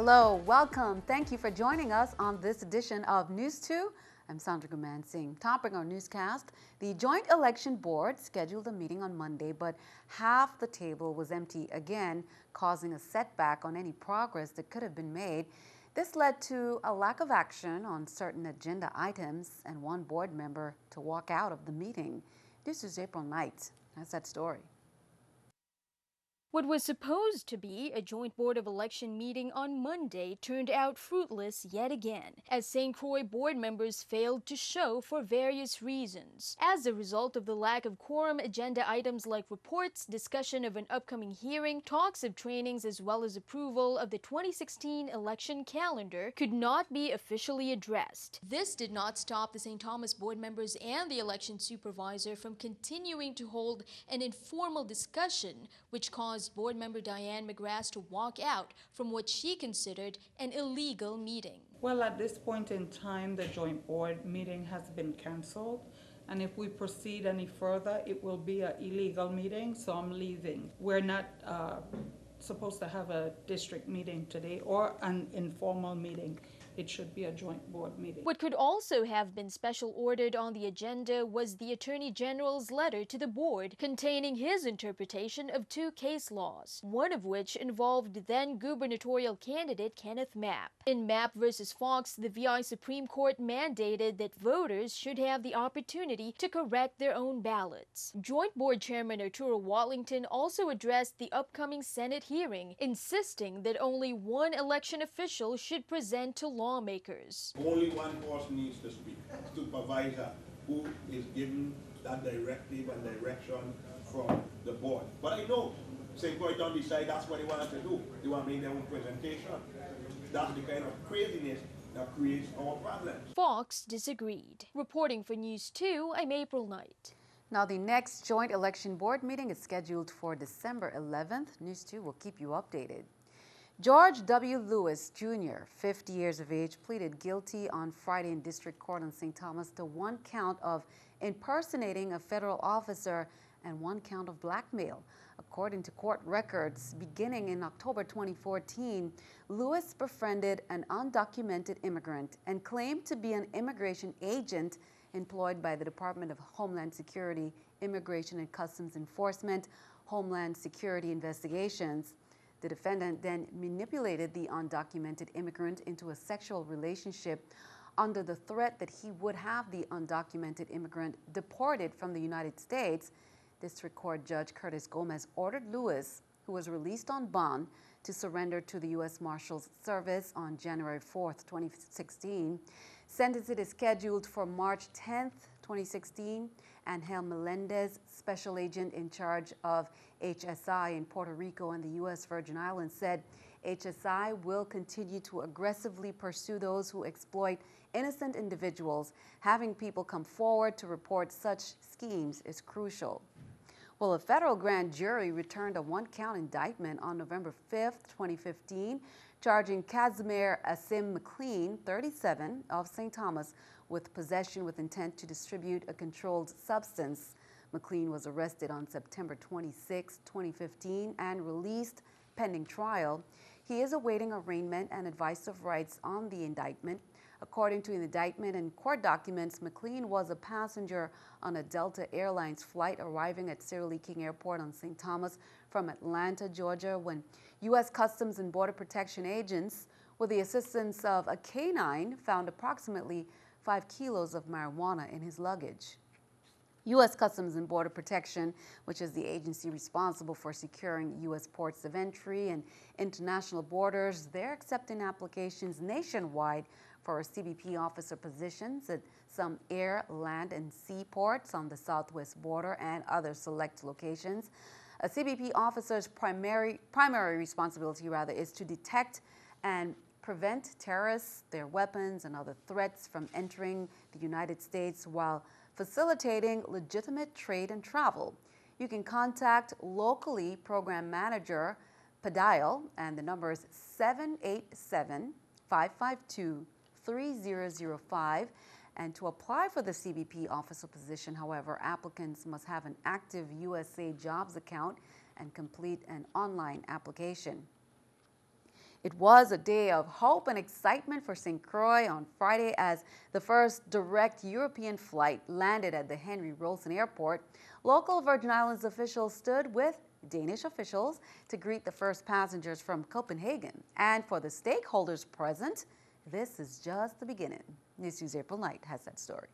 Hello, welcome. Thank you for joining us on this edition of News 2. I'm Sandra Gumansing. Topping our newscast, the Joint Election Board scheduled a meeting on Monday, but half the table was empty again, causing a setback on any progress that could have been made. This led to a lack of action on certain agenda items and one board member to walk out of the meeting. This is April Knight. That's that story. What was supposed to be a joint Board of Election meeting on Monday turned out fruitless yet again, as St. Croix board members failed to show for various reasons. As a result of the lack of quorum, agenda items like reports, discussion of an upcoming hearing, talks of trainings, as well as approval of the 2016 election calendar could not be officially addressed. This did not stop the St. Thomas board members and the election supervisor from continuing to hold an informal discussion, which caused board member Diane McGrath to walk out from what she considered an illegal meeting. Well, at this point in time, the joint board meeting has been canceled. And if we proceed any further, it will be an illegal meeting, so I'm leaving. We're not supposed to have a district meeting today or an informal meeting. It should be a joint board meeting. What could also have been special ordered on the agenda was the Attorney General's letter to the board containing his interpretation of two case laws, one of which involved then gubernatorial candidate Kenneth Mapp. In Mapp versus Fox, the VI Supreme Court mandated that voters should have the opportunity to correct their own ballots. Joint Board Chairman Arturo Watlington also addressed the upcoming Senate hearing, insisting that only one election official should present to lawmakers. Only one person needs to speak, supervisor, who is given that directive and direction from the board. But I know St. Croix don't decide that's what they want to do. They want to make their own presentation. That's the kind of craziness that creates our problems. Fox disagreed. Reporting for News 2, I'm April Knight. Now, the next Joint Election Board meeting is scheduled for December 11th. News 2 will keep you updated. George W. Lewis, Jr., 50 years of age, pleaded guilty on Friday in District Court on St. Thomas to one count of impersonating a federal officer and one count of blackmail. According to court records, beginning in October 2014, Lewis befriended an undocumented immigrant and claimed to be an immigration agent employed by the Department of Homeland Security, Immigration and Customs Enforcement, Homeland Security Investigations. The defendant then manipulated the undocumented immigrant into a sexual relationship under the threat that he would have the undocumented immigrant deported from the United States. District Court Judge Curtis Gomez ordered Lewis, who was released on bond, to surrender to the U.S. Marshals Service on January 4th, 2016. Sentencing is scheduled for March 10th, 2016. Angel Melendez, special agent in charge of HSI in Puerto Rico and the U.S. Virgin Islands, said HSI will continue to aggressively pursue those who exploit innocent individuals. Having people come forward to report such schemes is crucial. Well, a federal grand jury returned a one-count indictment on November 5th, 2015, charging Casimir Asim McLean, 37, of St. Thomas, with possession with intent to distribute a controlled substance. McLean was arrested on September 26, 2015, and released pending trial. He is awaiting arraignment and advice of rights on the indictment. According to an indictment and court documents, McLean was a passenger on a Delta Airlines flight arriving at Cyril E. King Airport on St. Thomas from Atlanta, Georgia, when U.S. Customs and Border Protection agents, with the assistance of a canine, found approximately 5 kilos of marijuana in his luggage. U.S. Customs and Border Protection, which is the agency responsible for securing U.S. ports of entry and international borders, they're accepting applications nationwide for CBP officer positions at some air, land, and sea ports on the southwest border and other select locations. A CBP officer's primary responsibility, is to detect and prevent terrorists, their weapons, and other threats from entering the United States while facilitating legitimate trade and travel. You can contact locally program manager Padial, and the number is 787-552-3005. And to apply for the CBP officer position, however, applicants must have an active USA Jobs account and complete an online application. It was a day of hope and excitement for St. Croix on Friday as the first direct European flight landed at the Henry Rolson Airport. Local Virgin Islands officials stood with Danish officials to greet the first passengers from Copenhagen. And for the stakeholders present, this is just the beginning. NEWS2's April Knight has that story.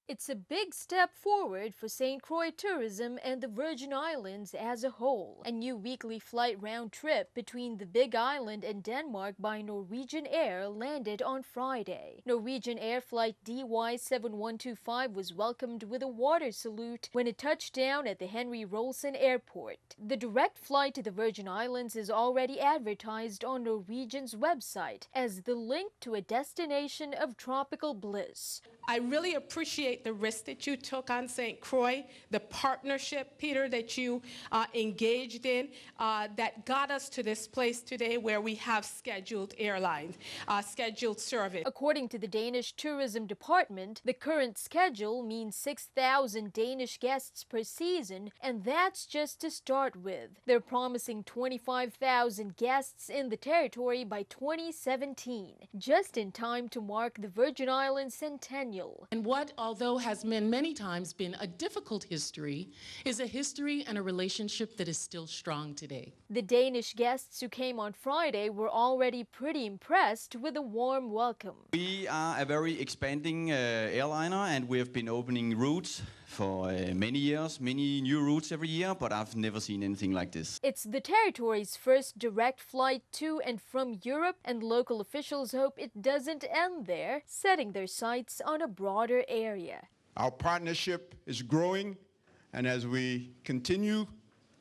It's a big step forward for St. Croix tourism and the Virgin Islands as a whole. A new weekly flight round trip between the Big Island and Denmark by Norwegian Air landed on Friday. Norwegian Air Flight DY7125 was welcomed with a water salute when it touched down at the Henry Rolson Airport. The direct flight to the Virgin Islands is already advertised on Norwegian's website as the link to a destination of tropical bliss. I really appreciate the risk that you took on St. Croix, the partnership, Peter, that you engaged in, that got us to this place today where we have scheduled airlines, scheduled service. According to the Danish Tourism Department, the current schedule means 6,000 Danish guests per season, and that's just to start with. They're promising 25,000 guests in the territory by 2017, just in time to mark the Virgin Islands centennial. And what, although has many times been a difficult history, is a history and a relationship that is still strong today. The Danish guests who came on Friday were already pretty impressed with a warm welcome. We are a very expanding airliner, and we have been opening routes for many years, many new routes every year, but I've never seen anything like this. It's the territory's first direct flight to and from Europe, and local officials hope it doesn't end there, setting their sights on a broader area. Our partnership is growing, and as we continue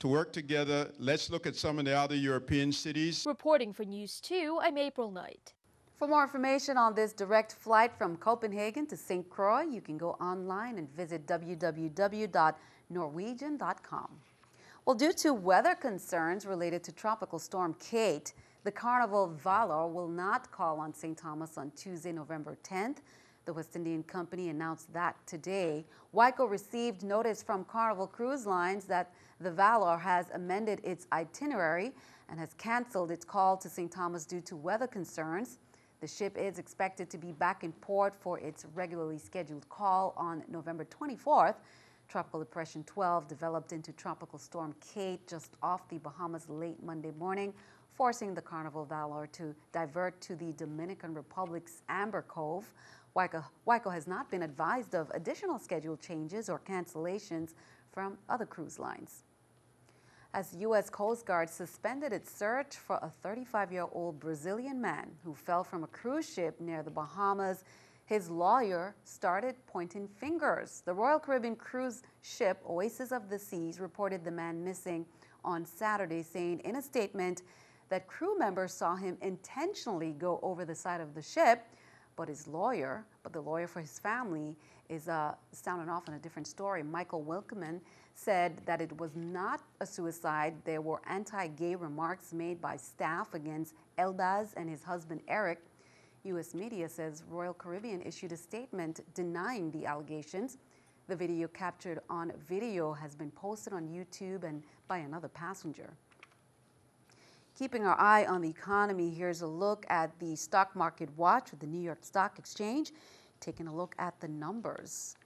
to work together, let's look at some of the other European cities. Reporting for NEWS2, I'm April Knight. For more information on this direct flight from Copenhagen to St. Croix, you can go online and visit www.norwegian.com. Well, due to weather concerns related to Tropical Storm Kate, the Carnival Valor will not call on St. Thomas on Tuesday, November 10th. The West Indian Company announced that today. WICO received notice from Carnival Cruise Lines that the Valor has amended its itinerary and has canceled its call to St. Thomas due to weather concerns. The ship is expected to be back in port for its regularly scheduled call on November 24th. Tropical Depression 12 developed into Tropical Storm Kate just off the Bahamas late Monday morning, forcing the Carnival Valor to divert to the Dominican Republic's Amber Cove. WICO has not been advised of additional schedule changes or cancellations from other cruise lines. As U.S. Coast Guard suspended its search for a 35-year-old Brazilian man who fell from a cruise ship near the Bahamas, his lawyer started pointing fingers. The Royal Caribbean cruise ship Oasis of the Seas reported the man missing on Saturday, saying in a statement that crew members saw him intentionally go over the side of the ship, but the lawyer for his family is sounding off on a different story. Michael Wilkeman said that it was not a suicide. There were anti-gay remarks made by staff against Elbaz and his husband Eric. U.S. media says Royal Caribbean issued a statement denying the allegations. The video captured on video has been posted on YouTube and by another passenger. Keeping our eye on the economy, here's a look at the stock market watch with the New York Stock Exchange, taking a look at the numbers.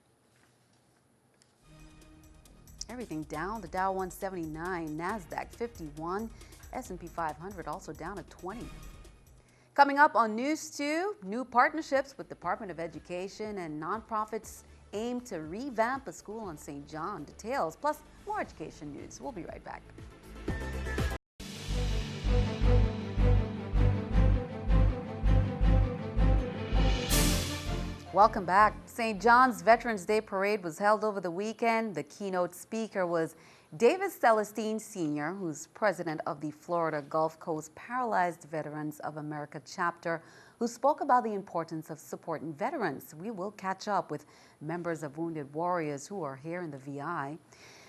Everything down, the Dow 179, NASDAQ 51, S&P 500 also down at 20. Coming up on NEWS2, new partnerships with Department of Education and nonprofits aim to revamp a school on St. John. Details, plus more education news. We'll be right back. Welcome back. St. John's Veterans Day Parade was held over the weekend. The keynote speaker was Davis Celestine Sr., who's president of the Florida Gulf Coast Paralyzed Veterans of America chapter, who spoke about the importance of supporting veterans. We will catch up with members of Wounded Warriors who are here in the VI.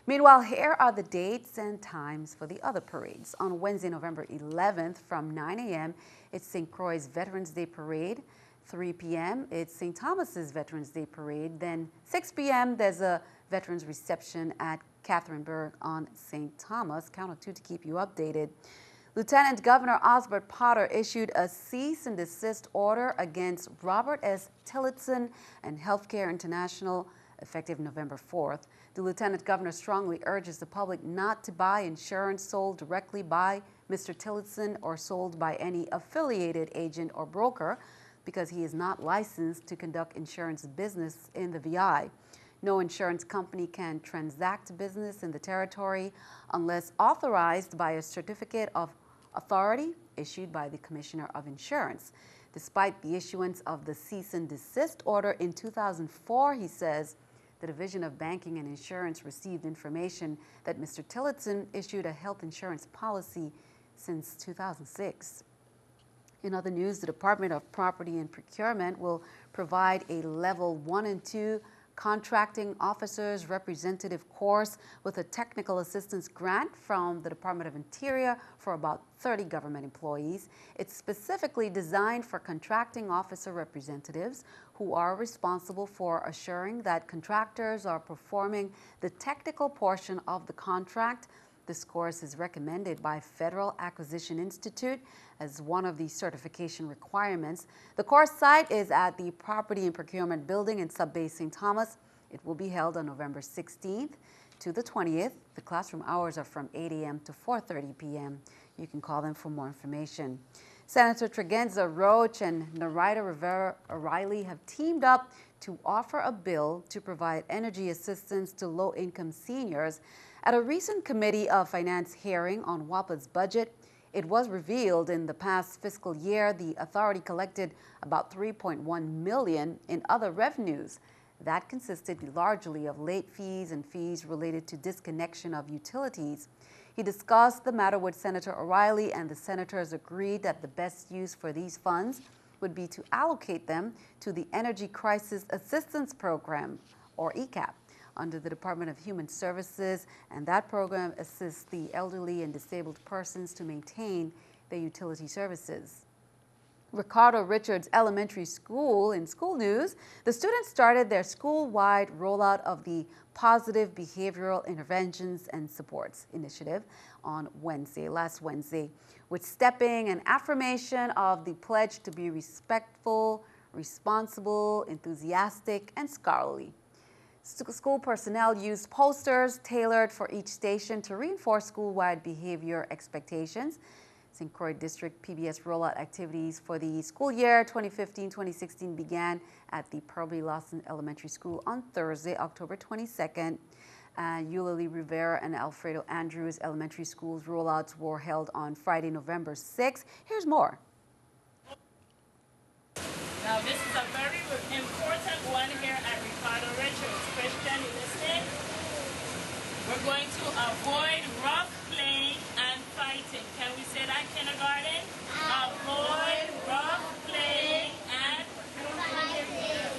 Meanwhile, here are the dates and times for the other parades. On Wednesday, November 11th from 9 a.m., it's St. Croix's Veterans Day Parade. 3 p.m., it's St. Thomas's Veterans Day Parade. Then 6 p.m., there's a veterans reception at Catherineburg on St. Thomas. Count of two to keep you updated. Lieutenant Governor Osbert Potter issued a cease and desist order against Robert S. Tillotson and Healthcare International effective November 4th. The Lieutenant Governor strongly urges the public not to buy insurance sold directly by Mr. Tillotson or sold by any affiliated agent or broker because he is not licensed to conduct insurance business in the VI. No insurance company can transact business in the territory unless authorized by a certificate of authority issued by the Commissioner of Insurance. Despite the issuance of the cease and desist order in 2004, he says, the Division of Banking and Insurance received information that Mr. Tillotson issued a health insurance policy since 2006. In other news, the Department of Property and Procurement will provide a Level 1 and 2 Contracting Officers Representative course with a technical assistance grant from the Department of Interior for about 30 government employees. It's specifically designed for contracting officer representatives who are responsible for assuring that contractors are performing the technical portion of the contract. This course is recommended by Federal Acquisition Institute as one of the certification requirements. The course site is at the Property and Procurement Building in Sub-Base St. Thomas. It will be held on November 16th to the 20th. The classroom hours are from 8 a.m. to 4:30 p.m. You can call them for more information. Senator Tregenza Roach and Narita Rivera O'Reilly have teamed up to offer a bill to provide energy assistance to low-income seniors. At a recent Committee of Finance hearing on WAPA's budget, it was revealed in the past fiscal year the authority collected about $3.1 million in other revenues. That consisted largely of late fees and fees related to disconnection of utilities. He discussed the matter with Senator O'Reilly, and the senators agreed that the best use for these funds would be to allocate them to the Energy Crisis Assistance Program, or ECAP, under the Department of Human Services, and that program assists the elderly and disabled persons to maintain their utility services. Ricardo Richards Elementary School, in school news, the students started their school-wide rollout of the Positive Behavioral Interventions and Supports Initiative on last Wednesday, with stepping and affirmation of the pledge to be respectful, responsible, enthusiastic, and scholarly. School personnel used posters tailored for each station to reinforce school-wide behavior expectations. St. Croix District PBS rollout activities for the school year 2015-2016 began at the Pearlie Lawson Elementary School on Thursday, October 22nd. Eulalie Rivera and Alfredo Andrews Elementary School's rollouts were held on Friday, November 6th. Here's more. Now, this is a very important one here at Ricardo Richards. Christian, you listening? We're going to avoid rough playing and fighting. Can we say that, kindergarten? Avoid rough playing and fighting.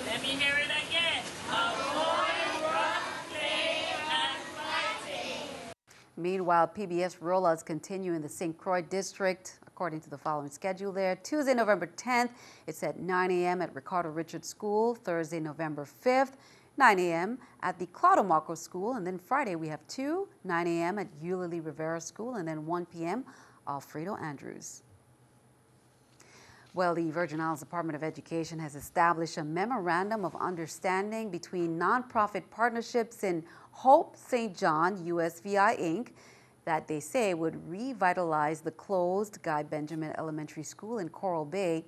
Let me hear it again. Avoid rough playing and fighting. Meanwhile, PBS rollouts continue in the St. Croix District according to the following schedule there. Tuesday, November 10th, it's at 9 a.m. at Ricardo Richards School. Thursday, November 5th, 9 a.m. at the Claudio Marco School. And then Friday, we have 9 a.m. at Eulalie Rivera School. And then 1 p.m., Alfredo Andrews. Well, the Virgin Islands Department of Education has established a memorandum of understanding between nonprofit partnerships in Hope St. John, USVI, Inc., that they say would revitalize the closed Guy Benjamin Elementary School in Coral Bay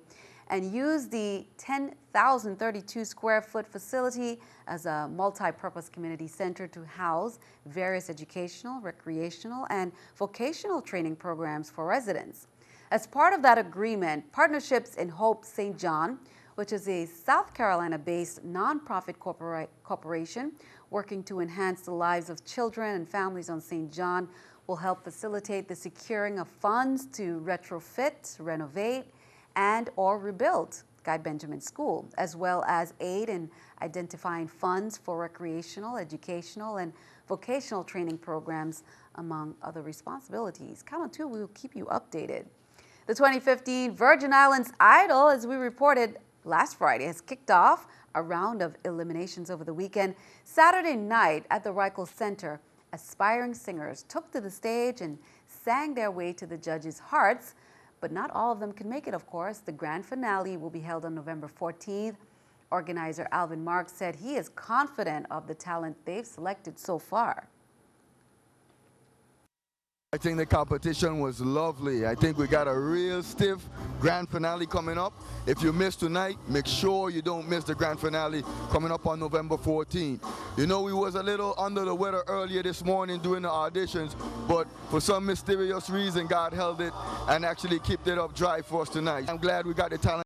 and use the 10,032 square foot facility as a multi-purpose community center to house various educational, recreational, and vocational training programs for residents. As part of that agreement, Partnerships in Hope St. John, which is a South Carolina-based nonprofit corporation working to enhance the lives of children and families on St. John, will help facilitate the securing of funds to retrofit, renovate, and or rebuild Guy Benjamin School, as well as aid in identifying funds for recreational, educational, and vocational training programs, among other responsibilities. Count on two, we will keep you updated. The 2015 Virgin Islands Idol, as we reported last Friday, has kicked off a round of eliminations over the weekend. Saturday night at the Reichel Center, aspiring singers took to the stage and sang their way to the judges' hearts, but not all of them can make it, of course. The grand finale will be held on November 14th. Organizer Alvin Marks said he is confident of the talent they've selected so far. I think the competition was lovely. I think we got a real stiff grand finale coming up. If you miss tonight, make sure you don't miss the grand finale coming up on November 14th. You know, we was a little under the weather earlier this morning doing the auditions, but for some mysterious reason, God held it and actually kept it up dry for us tonight. I'm glad we got the talent.